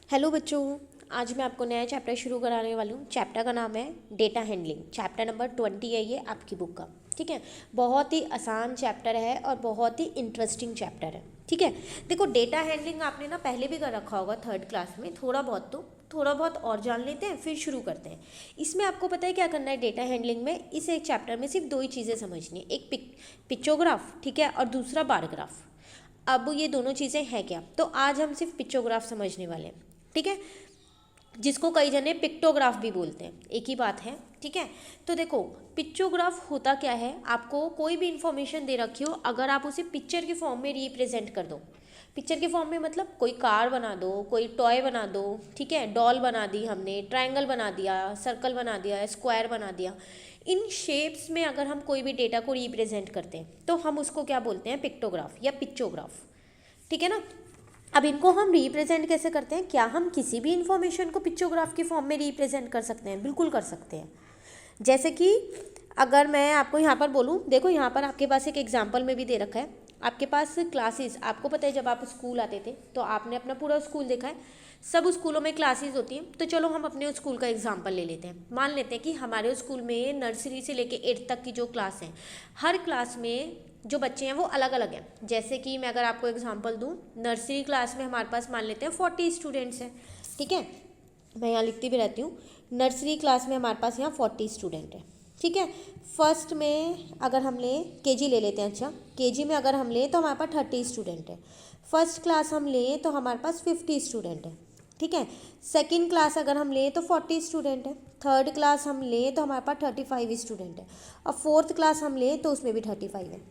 Hello बच्चों। आज मैं आपको नया चैप्टर शुरू कराने वाली हूँ। चैप्टर का नाम है डेटा हैंडलिंग। चैप्टर नंबर 20 है ये आपकी बुक का। ठीक है, बहुत ही आसान चैप्टर है और बहुत ही इंटरेस्टिंग चैप्टर है। ठीक है, देखो डेटा हैंडलिंग आपने ना पहले भी कर रखा होगा 3rd क्लास में, थोड़ा बहुत और जान लेते हैं फिर शुरू करते हैं। इसमें आपको पता है क्या करना है डेटा हैंडलिंग में। इस एक चैप्टर में सिर्फ 2 ही चीज़ें समझनी है, एक पिक्चोग्राफ, ठीक है, और दूसरा बार ग्राफ। अब ये दोनों चीज़ें हैं क्या, तो आज हम सिर्फ पिक्चोग्राफ समझने वाले हैं। ठीक है, जिसको कई जने पिक्टोग्राफ भी बोलते हैं, एक ही बात है। ठीक है, तो देखो पिक्चोग्राफ होता क्या है, आपको कोई भी इंफॉर्मेशन दे रखी हो, अगर आप उसे पिक्चर के फॉर्म में रिप्रेजेंट कर दो। पिक्चर के फॉर्म में मतलब कोई कार बना दो, कोई टॉय बना दो, ठीक है, डॉल बना दी हमने, ट्रायंगल बना दिया, सर्कल बना दिया, स्क्वायर बना दिया। इन शेप्स में अगर हम कोई भी डेटा को रिप्रेजेंट करते हैं तो हम उसको क्या बोलते हैं, पिक्टोग्राफ या पिक्चोग्राफ। ठीक है ना। अब इनको हम रिप्रेजेंट कैसे करते हैं, क्या हम किसी भी इंफॉर्मेशन को पिक्चोग्राफ की फॉर्म में रिप्रेजेंट कर सकते हैं? बिल्कुल कर सकते हैं। जैसे कि अगर मैं आपको यहाँ पर बोलूँ, देखो यहाँ पर आपके पास एक एग्जाम्पल में भी दे रखा है। आपके पास क्लासेस, आपको पता है जब आप स्कूल आते थे तो आपने अपना पूरा स्कूल देखा है, सब स्कूलों में क्लासेस होती हैं। तो चलो हम अपने स्कूल का एग्जाम्पल ले लेते हैं। मान लेते हैं कि हमारे स्कूल में नर्सरी से लेके 8th तक की जो क्लास है, हर क्लास में जो बच्चे हैं वो अलग अलग हैं। जैसे कि मैं अगर आपको एग्जांपल दूं, नर्सरी क्लास में हमारे पास मान लेते हैं 40 स्टूडेंट्स हैं। ठीक है, मैं यहाँ लिखती भी रहती हूँ, नर्सरी क्लास में हमारे पास यहाँ 40 स्टूडेंट हैं। ठीक है, फर्स्ट में अगर हम लें, केजी ले लेते हैं। अच्छा, केजी में अगर हम लें तो हमारे पास 30 स्टूडेंट है। फर्स्ट क्लास हम लें तो हमारे पास 50 स्टूडेंट है। ठीक है, सेकेंड क्लास अगर हम लें तो 40 स्टूडेंट है। थर्ड क्लास हम लें तो हमारे पास 35 स्टूडेंट है। और फोर्थ क्लास हम लें तो उसमें भी 35 है।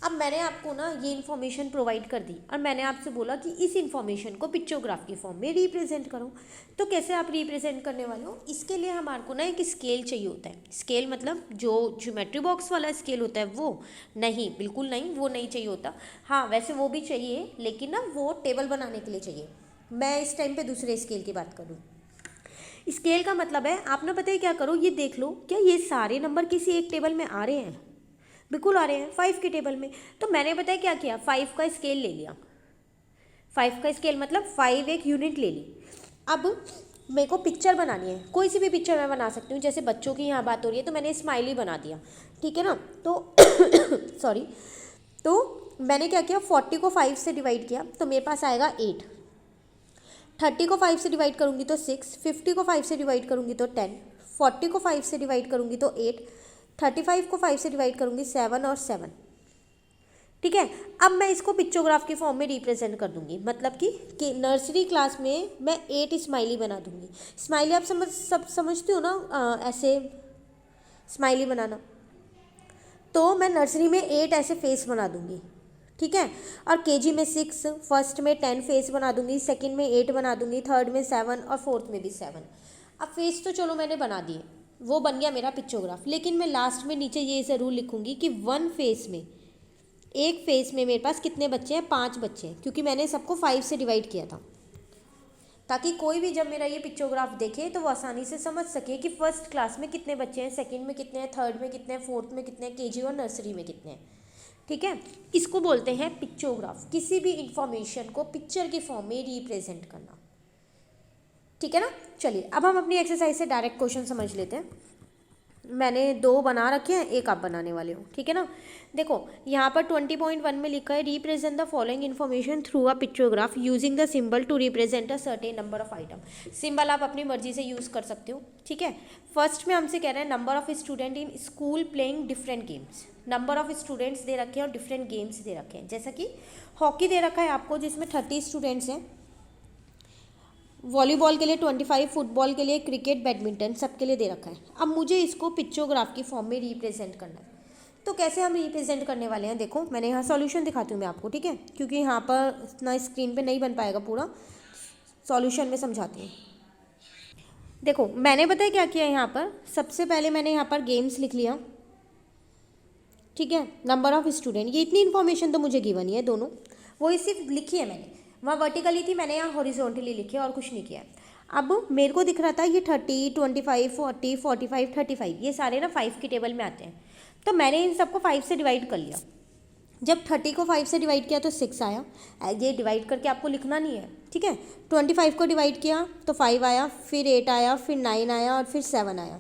अब मैंने आपको ना ये इन्फॉर्मेशन प्रोवाइड कर दी और मैंने आपसे बोला कि इस इन्फॉर्मेशन को पिक्चोग्राफ की फॉर्म में रिप्रेजेंट करो। तो कैसे आप रिप्रेजेंट करने वाले हो, इसके लिए हमारे को ना एक स्केल चाहिए होता है। स्केल मतलब जो ज्योमेट्री बॉक्स वाला स्केल होता है वो नहीं, बिल्कुल नहीं, वो नहीं चाहिए होता। हाँ, वैसे वो भी चाहिए, लेकिन ना वो टेबल बनाने के लिए चाहिए। मैं इस टाइम पे दूसरे स्केल की बात करूँ। स्केल का मतलब है, आप ना पता है क्या करो, ये देख लो क्या ये सारे नंबर किसी एक टेबल में आ रहे हैं? बिल्कुल आ रहे हैं, 5 के टेबल में। तो मैंने बताया क्या किया, 5 का स्केल ले लिया। 5 का स्केल मतलब 5 एक यूनिट ले ली। अब मेरे को पिक्चर बनानी है, कोई सी भी पिक्चर मैं बना सकती हूँ। जैसे बच्चों की यहाँ बात हो रही है तो मैंने स्माइली बना दिया। ठीक है ना, तो सॉरी, तो मैंने क्या किया, 40 को 5 से डिवाइड किया तो मेरे पास आएगा 8। 30 को 5 से डिवाइड करूँगी तो 6, 50 को 5 से डिवाइड करूँगी तो 10, 40 को 5 से डिवाइड करूँगी तो 8, 35 को 5 से डिवाइड करूँगी 7 और 7। ठीक है, अब मैं इसको पिक्चोग्राफ की फॉर्म में रिप्रेजेंट कर दूँगी। मतलब कि नर्सरी क्लास में मैं 8 स्माइली बना दूँगी। स्माइली आप सब समझते हो ना, ऐसे स्माइली बनाना। तो मैं नर्सरी में 8 ऐसे फेस बना दूँगी। ठीक है, और केजी में 6, फर्स्ट में 10 फेस बना दूँगी, सेकंड में 8 बना दूँगी, थर्ड में 7 और फोर्थ में भी 7। अब फेस तो चलो मैंने बना दिए, वो बन गया मेरा पिक्चोग्राफ। लेकिन मैं लास्ट में नीचे ये ज़रूर लिखूँगी कि एक फेस में मेरे पास कितने बच्चे हैं, 5 बच्चे हैं, क्योंकि मैंने सबको 5 से डिवाइड किया था, ताकि कोई भी जब मेरा ये पिक्चोग्राफ देखे तो वो आसानी से समझ सके कि फर्स्ट क्लास में कितने बच्चे हैं, सेकंड में कितने हैं, थर्ड में कितने हैं, फोर्थ में कितने हैं, केजी और नर्सरी में कितने हैं। ठीक है, इसको बोलते हैं पिक्चोग्राफ, किसी भी इंफॉर्मेशन को पिक्चर के फॉर्म में रिप्रेजेंट करना। ठीक है ना, चलिए अब हम अपनी एक्सरसाइज से डायरेक्ट क्वेश्चन समझ लेते हैं। मैंने 2 बना रखे हैं, एक आप बनाने वाले हो। ठीक है ना, देखो यहाँ पर 20.1 में लिखा है, represent the following information through a pictograph using the symbol to represent a certain number of item. Symbol आप अपनी मर्जी से यूज़ कर सकते हो। ठीक है, फर्स्ट में हमसे कह रहे हैं number of student in school playing different games. Number of students they रखे हैं और डिफरेंट गेम्स दे रखे हैं। जैसा कि हॉकी दे रखा है आपको, जिसमें 30 स्टूडेंट्स हैं, वॉलीबॉल के लिए 25, फुटबॉल के लिए, क्रिकेट, बैडमिंटन, सबके लिए दे रखा है। अब मुझे इसको पिक्चोग्राफ की फॉर्म में रिप्रेजेंट करना है। तो कैसे हम रिप्रेजेंट करने वाले हैं, देखो मैंने यहाँ सॉल्यूशन दिखाती हूँ मैं आपको। ठीक है, क्योंकि यहाँ पर इतना स्क्रीन पे नहीं बन पाएगा पूरा, सॉल्यूशन में समझाती हूँ। देखो मैंने पता है क्या किया, यहाँ पर सबसे पहले मैंने यहाँ पर गेम्स लिख लिया। ठीक है, नंबर ऑफ स्टूडेंट, ये इतनी इन्फॉर्मेशन तो मुझे गिवन ही है, दोनों वो सिर्फ लिखी है मैंने। वहाँ वर्टिकली थी, मैंने यहाँ हॉरिजॉन्टली लिखी है और कुछ नहीं किया। अब मेरे को दिख रहा था ये 30, 25, 40, 45, 35, ये सारे ना 5 की टेबल में आते हैं। तो मैंने इन सबको 5 से डिवाइड कर लिया। जब 30 को 5 से डिवाइड किया तो 6 आया। ये डिवाइड करके आपको लिखना नहीं है, ठीक है। 25 को डिवाइड किया तो 5 आया, फिर 8 आया, फिर 9 आया और फिर 7 आया,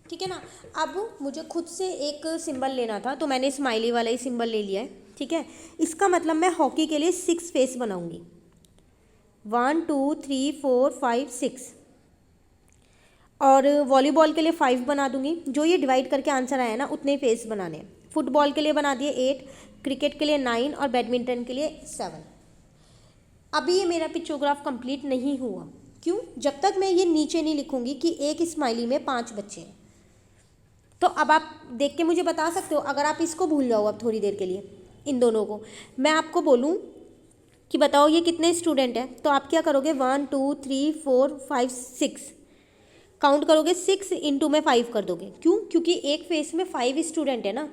ठीक है ना। अब मुझे खुद से एक सिंबल लेना था तो मैंने स्माइली वाला ही सिंबल ले लिया है, ठीक है। इसका मतलब मैं हॉकी के लिए 6 फेस बनाऊंगी, 1 2 3 4 5 6, और वॉलीबॉल के लिए 5 बना दूंगी। जो ये डिवाइड करके आंसर आया ना उतने फेस बनाने हैं। फुटबॉल के लिए बना दिए 8, क्रिकेट के लिए 9 और बैडमिंटन के लिए 7। अभी ये मेरा पिक्चोग्राफ कंप्लीट नहीं हुआ, क्यों? जब तक मैं ये नीचे नहीं लिखूंगी कि एक स्माइली में 5 बच्चे हैं। तो अब आप देख के मुझे बता सकते हो, अगर आप इसको भूल जाओ अब थोड़ी देर के लिए, इन दोनों को मैं आपको बोलूँ कि बताओ ये कितने स्टूडेंट हैं, तो आप क्या करोगे? 1 2 3 4 5 6 काउंट करोगे, 6 इंटू में 5 कर दोगे। क्यों? क्योंकि एक फेस में 5 स्टूडेंट है ना,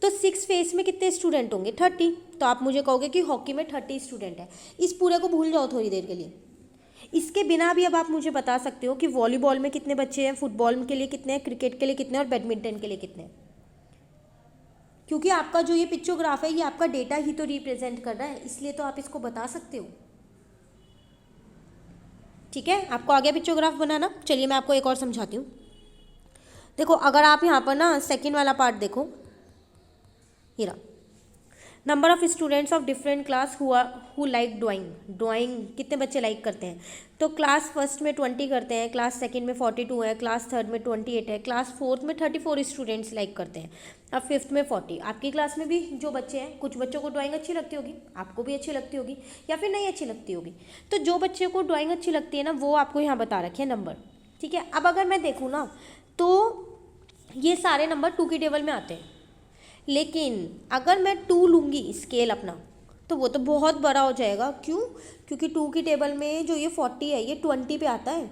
तो 6 फेस में कितने स्टूडेंट होंगे? 30। तो आप मुझे कहोगे कि हॉकी में 30 स्टूडेंट है। इस पूरे को भूल जाओ थोड़ी देर के लिए। इसके बिना भी अब आप मुझे बता सकते हो कि वॉलीबॉल में कितने बच्चे हैं, फुटबॉल के लिए कितने हैं, क्रिकेट के लिए कितने और बैडमिंटन के लिए कितने हैं। क्योंकि आपका जो ये पिक्चोग्राफ है ये आपका डेटा ही तो रिप्रेजेंट कर रहा है, इसलिए तो आप इसको बता सकते हो, ठीक है। आपको आ गया पिक्चोग्राफ बनाना? चलिए मैं आपको एक और समझाती हूँ। देखो, अगर आप यहाँ पर ना सेकंड वाला पार्ट देखो, हीरा number of students of different class who like drawing कितने बच्चे लाइक करते हैं? तो क्लास फर्स्ट में 20 करते हैं, क्लास सेकंड में 42 है, क्लास थर्ड में 28 है, क्लास फोर्थ में 34 स्टूडेंट्स लाइक करते हैं, अब फिफ्थ में 40। आपकी क्लास में भी जो बच्चे हैं, कुछ बच्चों को ड्राइंग अच्छी लगती होगी, आपको भी अच्छी लगती होगी या फिर नहीं अच्छी लगती होगी। तो जो बच्चे को ड्राइंग अच्छी लगती है ना, वो आपको यहाँ बता रखे हैं नंबर, ठीक है। अब अगर मैं देखूँ ना तो ये सारे नंबर 2 की टेबल में आते हैं, लेकिन अगर मैं 2 लूँगी स्केल अपना तो वो तो बहुत बड़ा हो जाएगा। क्यों? क्योंकि 2 की टेबल में जो ये 40 है ये 20 पे आता है।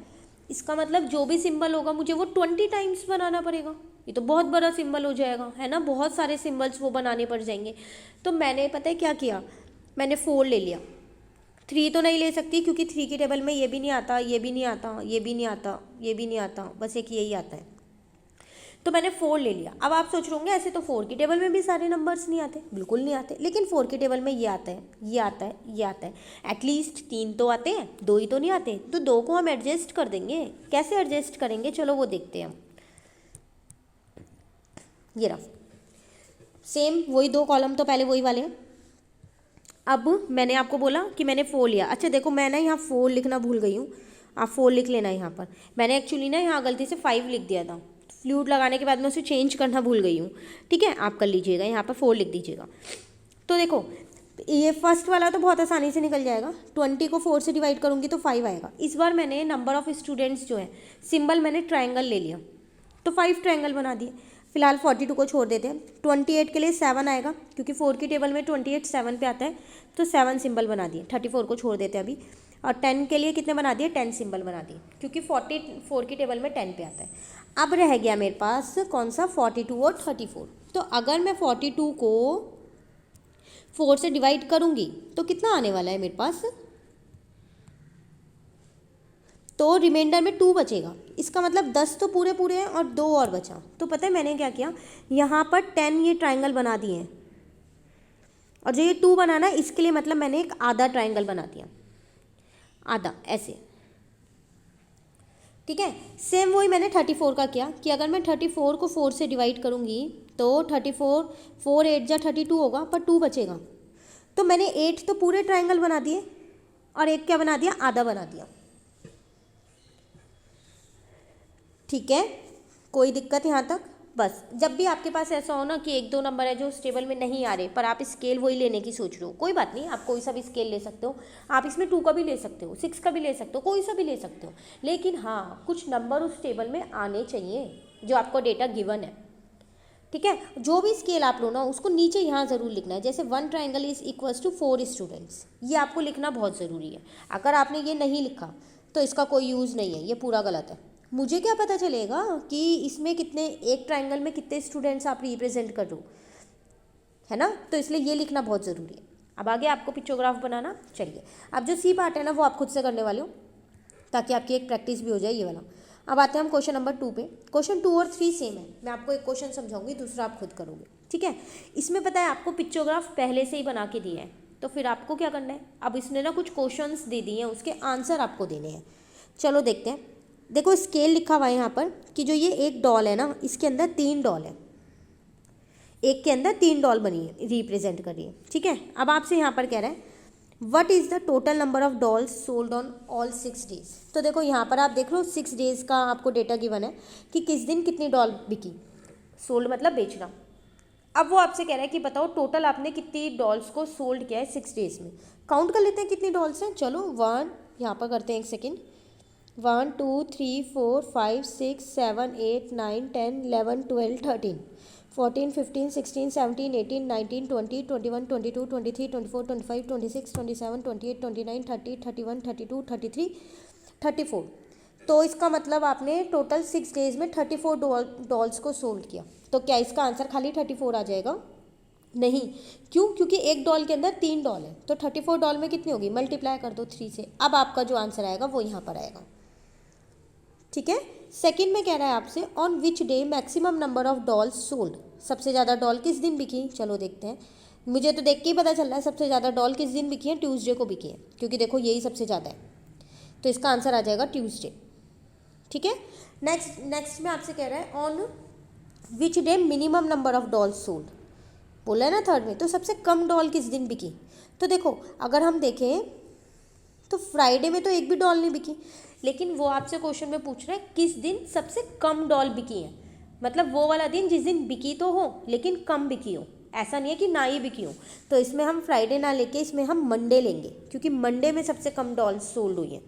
इसका मतलब जो भी सिंबल होगा मुझे वो 20 टाइम्स बनाना पड़ेगा। ये तो बहुत बड़ा सिंबल हो जाएगा, है ना, बहुत सारे सिंबल्स वो बनाने पड़ जाएंगे। तो मैंने पता है क्या किया, मैंने 4 ले लिया। 3 तो नहीं ले सकती क्योंकि 3 की टेबल में ये भी नहीं आता, ये भी नहीं आता, ये भी नहीं आता, ये भी नहीं आता, बस एक यही आता है। तो मैंने 4 ले लिया। अब आप सोच रहे होंगे ऐसे तो 4 की टेबल में भी सारे नंबर्स नहीं आते, बिल्कुल नहीं आते, लेकिन 4 की टेबल में ये आता है, ये आता है, ये आता है। एटलीस्ट 3 तो आते हैं, 2 ही तो नहीं आते। तो 2 को हम एडजस्ट कर देंगे। कैसे एडजस्ट करेंगे, चलो वो देखते हैं हम। ये रहा सेम वही 2 कॉलम तो पहले वही वाले हैं। अब मैंने आपको बोला कि मैंने 4 लिया। अच्छा देखो, मैं ना यहाँ 4 लिखना भूल गई हूँ, आप 4 लिख लेना यहाँ पर। मैंने एक्चुअली ना यहाँ गलती से 5 लिख दिया था, फ्लूट लगाने के बाद मैं उसे चेंज करना भूल गई हूँ, ठीक है। आप कर लीजिएगा, यहाँ पर 4 लिख दीजिएगा। तो देखो ये फर्स्ट वाला तो बहुत आसानी से निकल जाएगा। 20 को 4 से डिवाइड करूँगी तो 5 आएगा। इस बार मैंने नंबर ऑफ़ स्टूडेंट्स जो है सिंबल मैंने ट्रायंगल ले लिया, तो 5 ट्रायंगल बना दिए। फिलहाल 42 को छोड़ देते हैं। 28 के लिए 7 आएगा क्योंकि 4 की टेबल में 28 7 पे आता है, तो 7 सिंबल बना दिए। 34 को छोड़ देते हैं अभी। और 10 के लिए कितने बना दिए? 10 सिंबल बना दिए क्योंकि 44 की टेबल में 10 पे आता है। अब रह गया मेरे पास कौन सा? 42 और 34। तो अगर मैं 42 को 4 से डिवाइड करूँगी तो कितना आने वाला है मेरे पास? तो रिमाइंडर में 2 बचेगा। इसका मतलब 10 तो पूरे पूरे हैं और 2 और बचा। तो पता है मैंने क्या किया, यहाँ पर 10 ये ट्रायंगल बना दिए हैं, और जो ये 2 बनाना है इसके लिए मतलब मैंने एक आधा ट्रायंगल बना दिया, आधा ऐसे, ठीक है। सेम वही मैंने 34 का किया कि अगर मैं 34 को 4 से डिवाइड करूँगी तो 34 4 8 जा 32 होगा, पर 2 बचेगा। तो मैंने 8 तो पूरे ट्रायंगल बना दिए और एक क्या बना दिया? आधा बना दिया, ठीक है। कोई दिक्कत यहाँ तक? बस जब भी आपके पास ऐसा हो ना कि 1-2 नंबर है जो उस टेबल में नहीं आ रहे, पर आप स्केल वही लेने की सोच रहे हो, कोई बात नहीं, आप कोई सा भी स्केल ले सकते हो। आप इसमें 2 का भी ले सकते हो, 6 का भी ले सकते हो, कोई सा भी ले सकते हो, लेकिन हाँ कुछ नंबर उस टेबल में आने चाहिए जो आपको डेटा गिवन है, ठीक है। जो भी स्केल आप लो ना उसको नीचे यहाँ ज़रूर लिखना है। जैसे 1 triangle is equals to 4 students, ये आपको लिखना बहुत ज़रूरी है। अगर आपने ये नहीं लिखा तो इसका कोई यूज़ नहीं है, ये पूरा गलत है। मुझे क्या पता चलेगा कि इसमें कितने, एक ट्राइंगल में कितने स्टूडेंट्स आप रिप्रेजेंट कर रहे हो, है ना। तो इसलिए ये लिखना बहुत ज़रूरी है। अब आगे आपको पिक्चोग्राफ बनाना। चलिए अब जो सी पार्ट है ना वो आप खुद से करने वाले हो ताकि आपकी एक प्रैक्टिस भी हो जाए ये वाला। अब आते हैं हम क्वेश्चन नंबर 2 पे। क्वेश्चन 2 और 3 सेम है, मैं आपको एक क्वेश्चन समझाऊंगी, दूसरा आप खुद करोगे। ठीक है। इसमें पता है आपको पिक्चोग्राफ पहले से ही बना के दिए हैं, तो फिर आपको क्या करना है, अब इसने ना कुछ क्वेश्चंस दे दिए हैं, उसके आंसर आपको देने हैं। चलो देखते हैं। देखो स्केल लिखा हुआ है यहाँ पर कि जो ये एक डॉल है ना, इसके अंदर 3 डॉल है, एक के अंदर 3 डॉल बनी है, रिप्रेजेंट कर रही है, ठीक है। अब आपसे यहाँ पर कह रहा है what is the total number of dolls sold on all 6 days. तो देखो यहाँ पर आप देख लो 6 डेज का आपको डेटा गिवन है कि किस दिन कितनी डॉल बिकी, सोल्ड मतलब बेचना। अब वो आपसे कह रहा है कि बताओ टोटल आपने कितनी डॉल्स को सोल्ड किया है 6 डेज में। काउंट कर लेते हैं कितनी डॉल्स हैं। चलो 1, यहाँ पर करते हैं, एक सेकेंड, 1 2 3 4 5 6 7 8 9 10 11 12 13 14 15 16 17 18 19 20 21 22 23 24 25 26 27 28 29 30 31 32 33 34। तो इसका मतलब आपने टोटल 6 डेज में 34 डॉल्स को सोल्ड किया। तो क्या इसका आंसर खाली 34 आ जाएगा? नहीं। क्यों? क्योंकि एक डॉल के अंदर 3 डॉल है, तो 34 डॉल में कितनी होगी, मल्टीप्लाई कर दो 3 से। अब आपका जो आंसर आएगा वो यहाँ पर आएगा, ठीक है। सेकंड में कह रहा है आपसे on which day maximum number of dolls sold, सबसे ज़्यादा डॉल किस दिन बिकी। चलो देखते हैं। मुझे तो देख के ही पता चल रहा है सबसे ज़्यादा डॉल किस दिन बिकी है, ट्यूसडे को बिकी है, क्योंकि देखो यही सबसे ज़्यादा है, तो इसका आंसर आ जाएगा ट्यूसडे, ठीक है। नेक्स्ट में आपसे कह रहा है on which day minimum number of dolls sold, बोला है ना थर्ड में, तो सबसे कम डॉल किस दिन बिकी। तो देखो अगर हम देखें तो फ्राइडे में तो एक भी डॉल नहीं बिकी, लेकिन वो आपसे क्वेश्चन में पूछ रहे हैं किस दिन सबसे कम डॉल बिकी है, मतलब वो वाला दिन जिस दिन बिकी तो हो लेकिन कम बिकी हो, ऐसा नहीं है कि ना ही बिकी हो। तो इसमें हम फ्राइडे ना लेके इसमें हम मंडे लेंगे, क्योंकि मंडे में सबसे कम डॉल सोल्ड हुई है,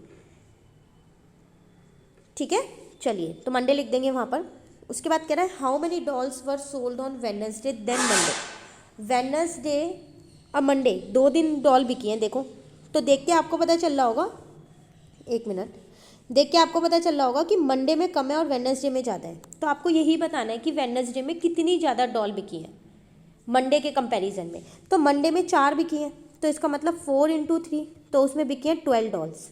ठीक है। चलिए तो मंडे लिख देंगे वहाँ पर। उसके बाद कह रहा है how many dolls were sold on Wednesday than Monday. Wednesday और मंडे 2 दिन डॉल बिकी हैं। देखो तो देख के आपको पता चल रहा होगा, एक मिनट, देख के आपको पता चल रहा होगा कि मंडे में कम है और वेडनेसडे में ज़्यादा है। तो आपको यही बताना है कि वेडनेसडे में कितनी ज़्यादा डॉल बिकी है मंडे के कंपैरिजन में। तो मंडे में 4 बिकी हैं, तो इसका मतलब 4 × 3, तो उसमें बिकी हैं 12 डॉल्स,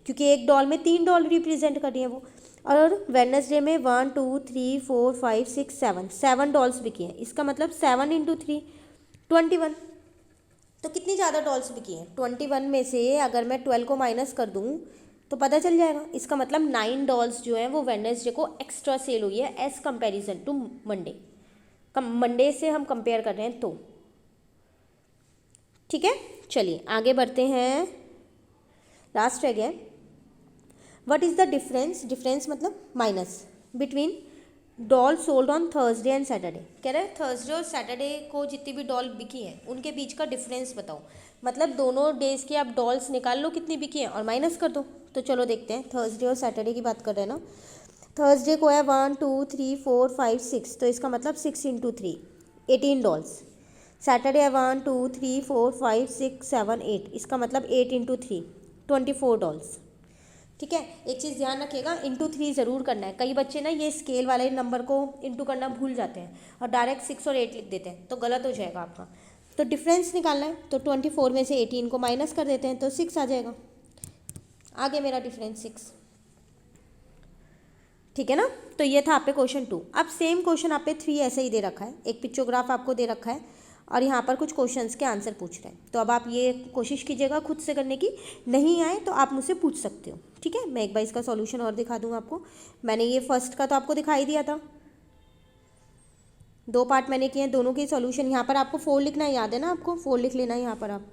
क्योंकि एक डॉल में 3 डॉल रिप्रेजेंट कर रही है वो। और वेडनेसडे में 1 2 3 4 5 6 7 डॉल्स बिकी हैं, इसका मतलब 7 × 3 21। तो कितनी ज़्यादा डॉल्स बिकी हैं, 21 में से अगर मैं 12 को माइनस कर दूँ तो पता चल जाएगा। इसका मतलब 9 डॉल्स जो हैं वो वेडनेसडे को एक्स्ट्रा सेल हुई है as comparison to Monday. Monday से हम कंपेयर कर रहे हैं तो, ठीक है। चलिए आगे बढ़ते हैं, लास्ट रह गया। What is the difference, difference मतलब minus, between doll sold on Thursday and Saturday. कह रहे हैं थर्सडे और सैटरडे को जितनी भी डॉल बिकी हैं उनके बीच का डिफरेंस बताओ, मतलब दोनों डेज की आप डॉल्स निकाल लो कितनी बिकी हैं और माइनस कर दो। तो चलो देखते हैं, थर्सडे और सैटरडे की बात कर रहे हैं ना। थर्सडे को है 1 2 3 4 5 6, तो इसका मतलब 6 × 3 18 डॉल्स। सैटरडे है 1 2 3 4 5 6 7 8, इसका मतलब 8 × 3 24 डॉल्स, ठीक है। एक चीज़ ध्यान रखिएगा, इंटू 3 ज़रूर करना है। कई बच्चे ना ये स्केल वाले नंबर को इंटू करना भूल जाते हैं और डायरेक्ट 6 और 8 लिख देते हैं, तो गलत हो जाएगा आपका। तो डिफरेंस निकालना है, तो 24 में से 18 को माइनस कर देते हैं तो 6 आ जाएगा। आगे मेरा डिफरेंस 6, ठीक है ना। तो ये था आप पे क्वेश्चन 2। अब सेम क्वेश्चन आप पे 3 ऐसे ही दे रखा है, एक पिक्चोग्राफ आपको दे रखा है और यहाँ पर कुछ क्वेश्चंस के आंसर पूछ रहे हैं। तो अब आप ये कोशिश कीजिएगा खुद से करने की, नहीं आए तो आप मुझसे पूछ सकते हो, ठीक है। मैं एक बार इसका सॉल्यूशन और दिखा दूँगा आपको। मैंने ये फर्स्ट का तो आपको दिखाई दिया था, 2 पार्ट मैंने किए हैं, दोनों के सॉल्यूशन। यहाँ पर आपको 4 लिखना याद है ना, आपको 4 लिख लेना है यहाँ पर आप,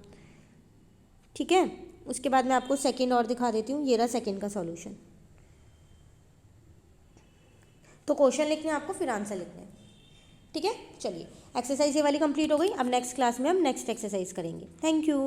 ठीक है। उसके बाद मैं आपको सेकेंड और दिखा देती हूँ, ये रहा सेकेंड का सॉल्यूशन। तो क्वेश्चन लिखने हैं आपको, फिर आंसर लिखना है, ठीक है। चलिए एक्सरसाइज ये वाली कंप्लीट हो गई। अब नेक्स्ट क्लास में हम नेक्स्ट एक्सरसाइज करेंगे। Thank you.